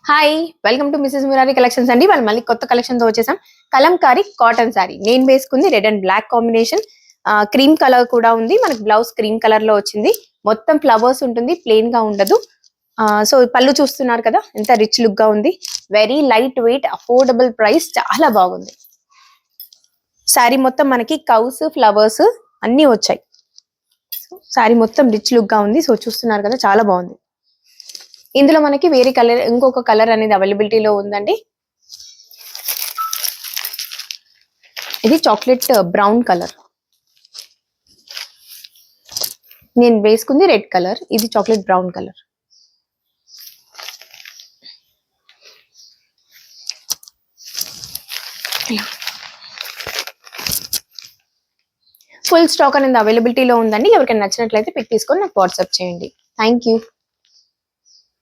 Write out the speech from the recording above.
Hi welcome to Mrs Murari collections అండి. వాళ్ళు మళ్ళీ కొత్త కలెక్షన్ తో వచ్చేసాం. కలంకారీ కాటన్ శారీ నేను వేసుకుంది red and black combination. Cream colour కూడా ఉంది. మనకి బ్లౌజ్ క్రీమ్ కలర్ లో వచ్చింది. మొత్తం ఫ్లవర్స్ ఉంటుంది, ప్లెయిన్ గా ఉండదు. సో పళ్ళు చూస్తున్నారు కదా, ఎంత రిచ్ లుక్ గా ఉంది. Very light weight, affordable price, చాలా బాగుంది. శారీ మొత్తం మనకి కౌస్ ఫ్లవర్స్ అన్ని వచ్చాయి. శారీ మొత్తం రిచ్ లుక్ గా ఉంది. సో చూస్తున్నారు కదా, చాలా బాగుంది. ఇందులో మనకి వేరే కలర్, ఇంకొక కలర్ అనేది అవైలబిలిటీలో ఉందండి. ఇది చాక్లెట్ బ్రౌన్ కలర్. నేను వేసుకుంది రెడ్ కలర్, ఇది chocolate brown colour. Full stock అనేది అవైలబిలిటీలో ఉందండి. ఎవరికైనా నచ్చినట్లయితే పిక్ తీసుకొని నాకు వాట్సాప్ చేయండి. Thank you.